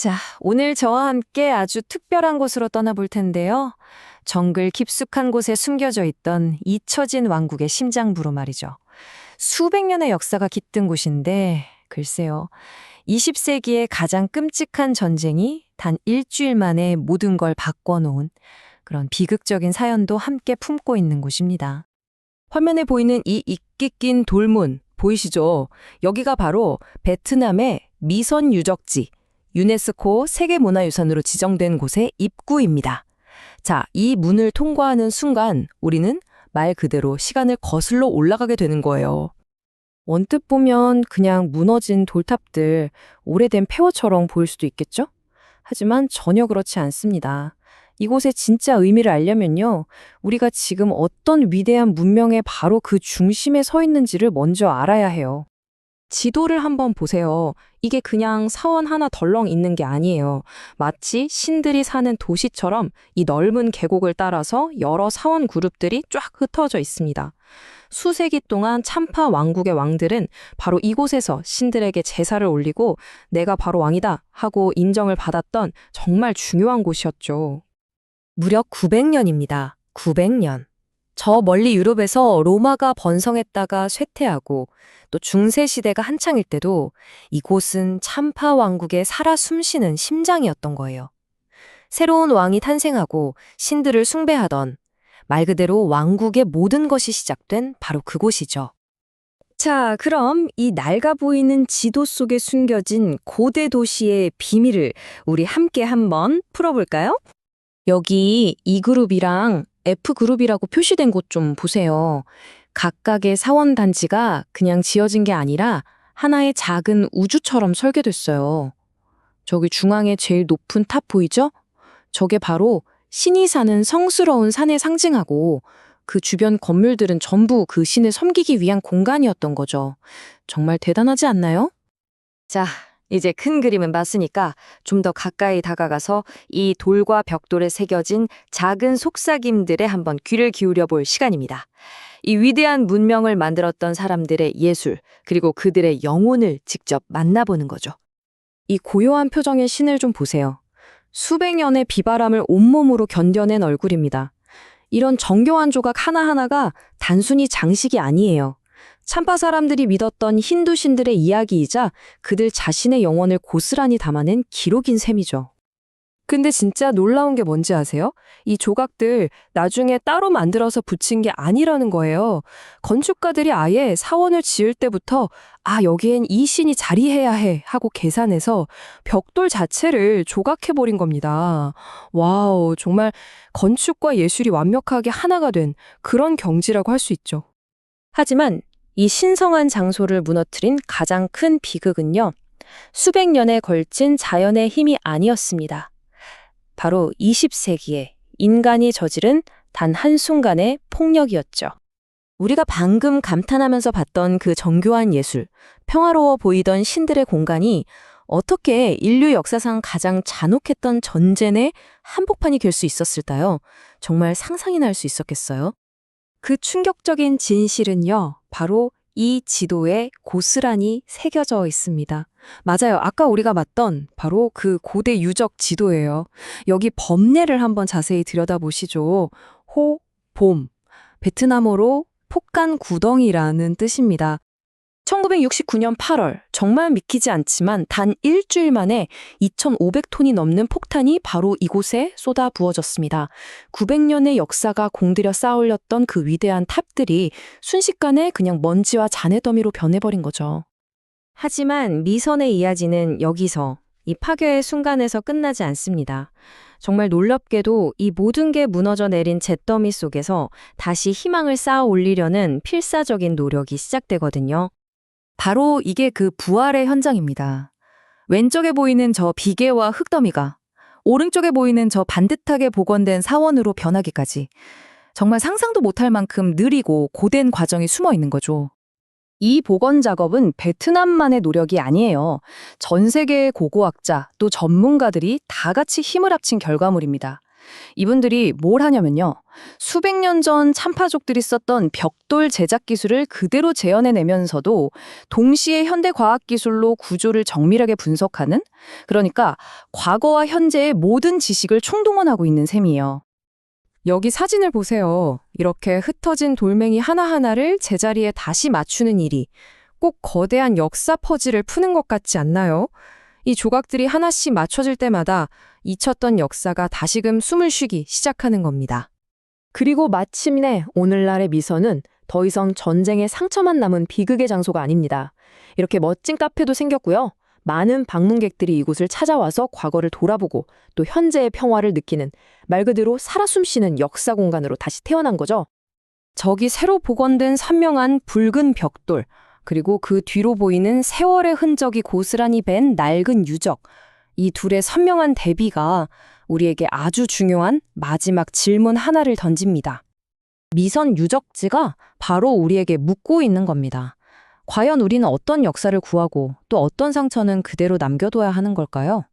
자, 오늘 저와 함께 아주 특별한 곳으로 떠나볼 텐데요. 정글 깊숙한 곳에 숨겨져 있던 잊혀진 왕국의 심장부로 말이죠. 수백 년의 역사가 깃든 곳인데, 글쎄요. 20세기의 가장 끔찍한 전쟁이 단 일주일 만에 모든 걸 바꿔놓은 그런 비극적인 사연도 함께 품고 있는 곳입니다. 화면에 보이는 이 이끼 낀 돌문 보이시죠? 여기가 바로 베트남의 미선 유적지, 유네스코 세계문화유산으로 지정된 곳의 입구입니다. 자, 이 문을 통과하는 순간 우리는 말 그대로 시간을 거슬러 올라가게 되는 거예요. 언뜻 보면 그냥 무너진 돌탑들, 오래된 폐허처럼 보일 수도 있겠죠? 하지만 전혀 그렇지 않습니다. 이곳의 진짜 의미를 알려면요, 우리가 지금 어떤 위대한 문명의 바로 그 중심에 서 있는지를 먼저 알아야 해요. 지도를 한번 보세요. 이게 그냥 사원 하나 덜렁 있는 게 아니에요. 마치 신들이 사는 도시처럼 이 넓은 계곡을 따라서 여러 사원 그룹들이 쫙 흩어져 있습니다. 수세기 동안 참파 왕국의 왕들은 바로 이곳에서 신들에게 제사를 올리고 내가 바로 왕이다 하고 인정을 받았던 정말 중요한 곳이었죠. 무려 900년입니다. 900년. 저 멀리 유럽에서 로마가 번성했다가 쇠퇴하고 또 중세시대가 한창일 때도 이곳은 참파 왕국의 살아 숨쉬는 심장이었던 거예요. 새로운 왕이 탄생하고 신들을 숭배하던 말 그대로 왕국의 모든 것이 시작된 바로 그곳이죠. 자, 그럼 이 낡아 보이는 지도 속에 숨겨진 고대 도시의 비밀을 우리 함께 한번 풀어볼까요? 여기 E그룹이랑 F그룹이라고 표시된 곳 좀 보세요. 각각의 사원 단지가 그냥 지어진 게 아니라 하나의 작은 우주처럼 설계됐어요. 저기 중앙에 제일 높은 탑 보이죠? 저게 바로 신이 사는 성스러운 산을 상징하고 그 주변 건물들은 전부 그 신을 섬기기 위한 공간이었던 거죠. 정말 대단하지 않나요? 자, 이제 큰 그림은 봤으니까 좀 더 가까이 다가가서 이 돌과 벽돌에 새겨진 작은 속삭임들에 한번 귀를 기울여 볼 시간입니다. 이 위대한 문명을 만들었던 사람들의 예술, 그리고 그들의 영혼을 직접 만나보는 거죠. 이 고요한 표정의 신을 좀 보세요. 수백 년의 비바람을 온몸으로 견뎌낸 얼굴입니다. 이런 정교한 조각 하나하나가 단순히 장식이 아니에요. 참파 사람들이 믿었던 힌두 신들의 이야기이자 그들 자신의 영혼을 고스란히 담아낸 기록인 셈이죠. 근데 진짜 놀라운 게 뭔지 아세요? 이 조각들 나중에 따로 만들어서 붙인 게 아니라는 거예요. 건축가들이 아예 사원을 지을 때부터 여기엔 이 신이 자리해야 해 하고 계산해서 벽돌 자체를 조각해버린 겁니다. 와우, 정말 건축과 예술이 완벽하게 하나가 된 그런 경지라고 할 수 있죠. 하지만 이 신성한 장소를 무너뜨린 가장 큰 비극은요, 수백 년에 걸친 자연의 힘이 아니었습니다. 바로 20세기에 인간이 저지른 단 한순간의 폭력이었죠. 우리가 방금 감탄하면서 봤던 그 정교한 예술, 평화로워 보이던 신들의 공간이 어떻게 인류 역사상 가장 잔혹했던 전쟁의 한복판이 될 수 있었을까요? 정말 상상이나 할 수 있었겠어요? 그 충격적인 진실은요, 바로 이 지도에 고스란히 새겨져 있습니다. 맞아요. 아까 우리가 봤던 바로 그 고대 유적 지도예요. 여기 범례를 한번 자세히 들여다보시죠. 호, 봄, 베트남어로 폭간 구덩이라는 뜻입니다. 1969년 8월, 정말 믿기지 않지만 단 일주일 만에 2,500톤이 넘는 폭탄이 바로 이곳에 쏟아 부어졌습니다. 900년의 역사가 공들여 쌓아올렸던 그 위대한 탑들이 순식간에 그냥 먼지와 잔해더미로 변해버린 거죠. 하지만 미선의 이야기는 여기서 이 파괴의 순간에서 끝나지 않습니다. 정말 놀랍게도 이 모든 게 무너져 내린 잿더미 속에서 다시 희망을 쌓아 올리려는 필사적인 노력이 시작되거든요. 바로 이게 그 부활의 현장입니다. 왼쪽에 보이는 저 비계와 흙더미가 오른쪽에 보이는 저 반듯하게 복원된 사원으로 변하기까지 정말 상상도 못할 만큼 느리고 고된 과정이 숨어 있는 거죠. 이 복원 작업은 베트남만의 노력이 아니에요. 전 세계의 고고학자 또 전문가들이 다 같이 힘을 합친 결과물입니다. 이분들이 뭘 하냐면요. 수백 년 전 참파족들이 썼던 벽돌 제작 기술을 그대로 재현해내면서도 동시에 현대 과학 기술로 구조를 정밀하게 분석하는, 그러니까 과거와 현재의 모든 지식을 총동원하고 있는 셈이에요. 여기 사진을 보세요. 이렇게 흩어진 돌멩이 하나하나를 제자리에 다시 맞추는 일이 꼭 거대한 역사 퍼즐을 푸는 것 같지 않나요? 이 조각들이 하나씩 맞춰질 때마다 잊혔던 역사가 다시금 숨을 쉬기 시작하는 겁니다. 그리고 마침내 오늘날의 미선은 더 이상 전쟁의 상처만 남은 비극의 장소가 아닙니다. 이렇게 멋진 카페도 생겼고요. 많은 방문객들이 이곳을 찾아와서 과거를 돌아보고 또 현재의 평화를 느끼는 말 그대로 살아 숨쉬는 역사 공간으로 다시 태어난 거죠. 저기 새로 복원된 선명한 붉은 벽돌, 그리고 그 뒤로 보이는 세월의 흔적이 고스란히 밴 낡은 유적. 이 둘의 선명한 대비가 우리에게 아주 중요한 마지막 질문 하나를 던집니다. 미선 유적지가 바로 우리에게 묻고 있는 겁니다. 과연 우리는 어떤 역사를 구하고 또 어떤 상처는 그대로 남겨둬야 하는 걸까요?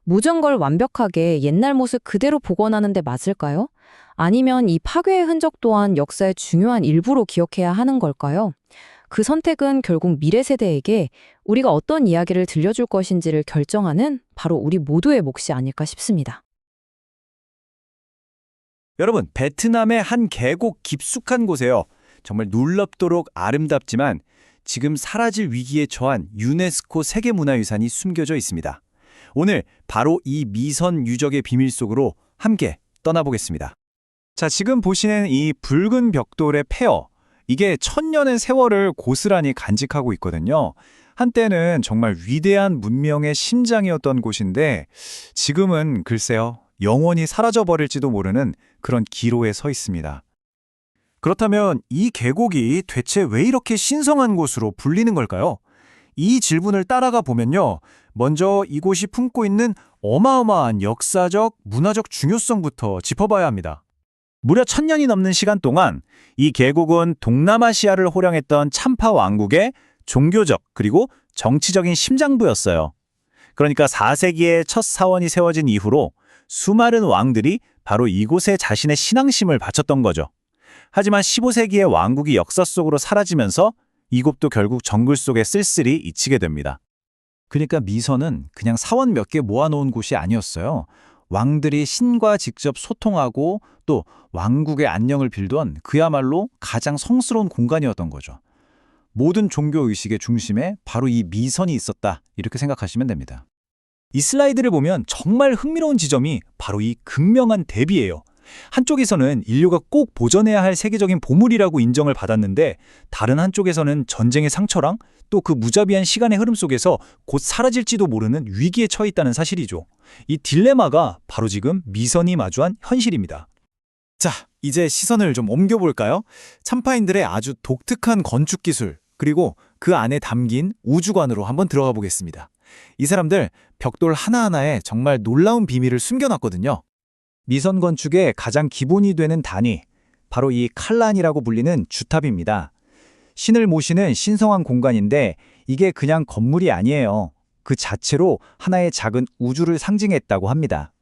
묻은 걸 완벽하게 옛날 모습 그대로 복원하는 데 맞을까요? 아니면 이 파괴의 흔적 또한 역사의 중요한 일부로 기억해야 하는 걸까요? 그 선택은 결국 미래 세대에게 우리가 어떤 이야기를 들려줄 것인지를 결정하는 바로 우리 모두의 몫이 아닐까 싶습니다. 여러분, 베트남의 한 계곡 깊숙한 곳에요. 정말 놀랍도록 아름답지만 지금 사라질 위기에 처한 유네스코 세계문화유산이 숨겨져 있습니다. 오늘 바로 이 미선 유적의 비밀 속으로 함께 떠나보겠습니다. 자, 지금 보시는 이 붉은 벽돌의 폐허, 이게 천년의 세월을 고스란히 간직하고 있거든요. 한때는 정말 위대한 문명의 심장이었던 곳인데 지금은 글쎄요, 영원히 사라져버릴지도 모르는 그런 기로에 서 있습니다. 그렇다면 이 계곡이 대체 왜 이렇게 신성한 곳으로 불리는 걸까요? 이 질문을 따라가 보면요. 먼저 이곳이 품고 있는 어마어마한 역사적, 문화적 중요성부터 짚어봐야 합니다. 무려 1000년이 넘는 시간 동안 이 계곡은 동남아시아를 호령했던 참파 왕국의 종교적 그리고 정치적인 심장부였어요. 그러니까 4세기에 첫 사원이 세워진 이후로 수많은 왕들이 바로 이곳에 자신의 신앙심을 바쳤던 거죠. 하지만 15세기에 왕국이 역사 속으로 사라지면서 이곳도 결국 정글 속에 쓸쓸히 잊히게 됩니다. 그러니까 미선은 그냥 사원 몇 개 모아놓은 곳이 아니었어요. 왕들이 신과 직접 소통하고 또 왕국의 안녕을 빌던 그야말로 가장 성스러운 공간이었던 거죠. 모든 종교의식의 중심에 바로 이 미선이 있었다, 이렇게 생각하시면 됩니다. 이 슬라이드를 보면 정말 흥미로운 지점이 바로 이 극명한 대비예요. 한쪽에서는 인류가 꼭 보존해야 할 세계적인 보물이라고 인정을 받았는데 다른 한쪽에서는 전쟁의 상처랑 또 그 무자비한 시간의 흐름 속에서 곧 사라질지도 모르는 위기에 처해 있다는 사실이죠. 이 딜레마가 바로 지금 미선이 마주한 현실입니다. 자, 이제 시선을 좀 옮겨볼까요? 참파인들의 아주 독특한 건축 기술, 그리고 그 안에 담긴 우주관으로 한번 들어가 보겠습니다. 이 사람들 벽돌 하나하나에 정말 놀라운 비밀을 숨겨놨거든요. 미선 건축의 가장 기본이 되는 단위, 바로 이 칼란이라고 불리는 주탑입니다. 신을 모시는 신성한 공간인데 이게 그냥 건물이 아니에요. 그 자체로 하나의 작은 우주를 상징했다고 합니다.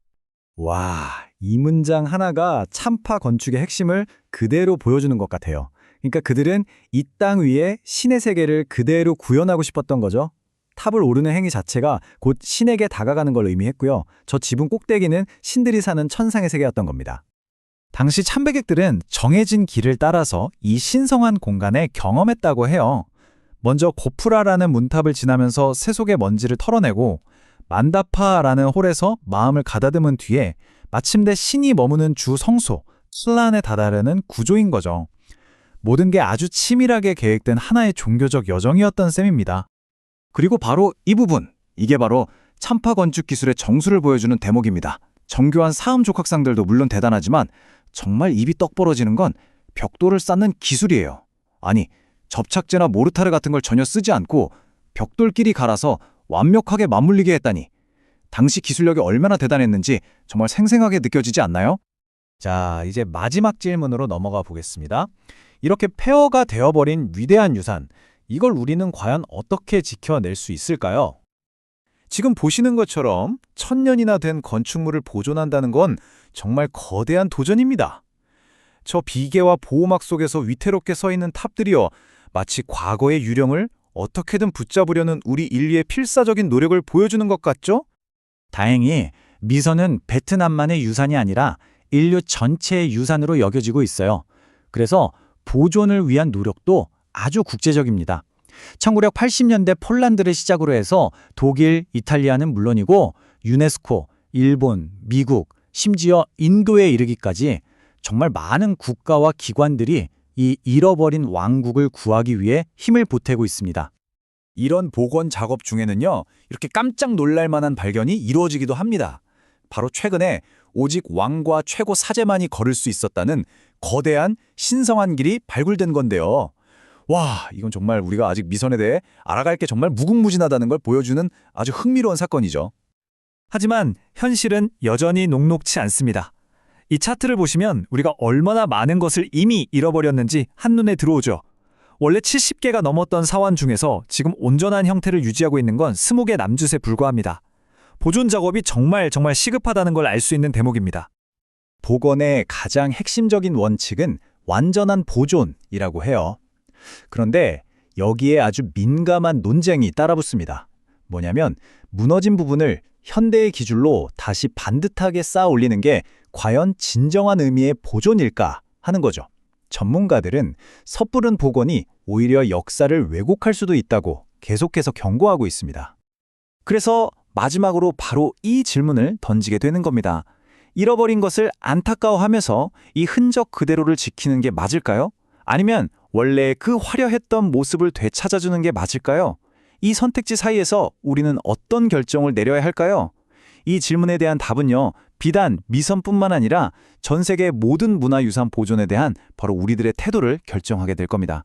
와, 이 문장 하나가 참파 건축의 핵심을 그대로 보여주는 것 같아요. 그러니까 그들은 이 땅 위에 신의 세계를 그대로 구현하고 싶었던 거죠. 탑을 오르는 행위 자체가 곧 신에게 다가가는 걸 의미했고요. 저 지붕 꼭대기는 신들이 사는 천상의 세계였던 겁니다. 당시 참배객들은 정해진 길을 따라서 이 신성한 공간에 경험했다고 해요. 먼저 고프라라는 문탑을 지나면서 세속의 먼지를 털어내고 만다파라는 홀에서 마음을 가다듬은 뒤에 마침내 신이 머무는 주 성소, 슬란에 다다르는 구조인 거죠. 모든 게 아주 치밀하게 계획된 하나의 종교적 여정이었던 셈입니다. 그리고 바로 이 부분, 이게 바로 참파 건축 기술의 정수를 보여주는 대목입니다. 정교한 사음 족학상들도 물론 대단하지만 정말 입이 떡 벌어지는 건 벽돌을 쌓는 기술이에요. 아니, 접착제나 모르타르 같은 걸 전혀 쓰지 않고 벽돌끼리 갈아서 완벽하게 맞물리게 했다니. 당시 기술력이 얼마나 대단했는지 정말 생생하게 느껴지지 않나요? 자, 이제 마지막 질문으로 넘어가 보겠습니다. 이렇게 폐허가 되어버린 위대한 유산, 이걸 우리는 과연 어떻게 지켜낼 수 있을까요? 지금 보시는 것처럼 1000년이나 된 건축물을 보존한다는 건 정말 거대한 도전입니다. 저 비계와 보호막 속에서 위태롭게 서 있는 탑들이여 마치 과거의 유령을 어떻게든 붙잡으려는 우리 인류의 필사적인 노력을 보여주는 것 같죠? 다행히 미선은 베트남만의 유산이 아니라 인류 전체의 유산으로 여겨지고 있어요. 그래서 보존을 위한 노력도 아주 국제적입니다. 1980년대 폴란드를 시작으로 해서 독일, 이탈리아는 물론이고 유네스코, 일본, 미국, 심지어 인도에 이르기까지 정말 많은 국가와 기관들이 이 잃어버린 왕국을 구하기 위해 힘을 보태고 있습니다. 이런 복원 작업 중에는요, 이렇게 깜짝 놀랄 만한 발견이 이루어지기도 합니다. 바로 최근에 오직 왕과 최고 사제만이 걸을 수 있었다는 거대한 신성한 길이 발굴된 건데요. 와, 이건 정말 우리가 아직 미선에 대해 알아갈 게 정말 무궁무진하다는 걸 보여주는 아주 흥미로운 사건이죠. 하지만 현실은 여전히 녹록치 않습니다. 이 차트를 보시면 우리가 얼마나 많은 것을 이미 잃어버렸는지 한눈에 들어오죠. 원래 70개가 넘었던 사원 중에서 지금 온전한 형태를 유지하고 있는 건 20개 남짓에 불과합니다. 보존 작업이 정말 시급하다는 걸 알 수 있는 대목입니다. 복원의 가장 핵심적인 원칙은 완전한 보존이라고 해요. 그런데 여기에 아주 민감한 논쟁이 따라붙습니다. 뭐냐면 무너진 부분을 현대의 기술로 다시 반듯하게 쌓아 올리는 게 과연 진정한 의미의 보존일까 하는 거죠. 전문가들은 섣부른 복원이 오히려 역사를 왜곡할 수도 있다고 계속해서 경고하고 있습니다. 그래서 마지막으로 바로 이 질문을 던지게 되는 겁니다. 잃어버린 것을 안타까워하면서 이 흔적 그대로를 지키는 게 맞을까요? 아니면 원래 그 화려했던 모습을 되찾아주는 게 맞을까요? 이 선택지 사이에서 우리는 어떤 결정을 내려야 할까요? 이 질문에 대한 답은요, 비단 미선뿐만 아니라 전 세계 모든 문화유산 보존에 대한 바로 우리들의 태도를 결정하게 될 겁니다.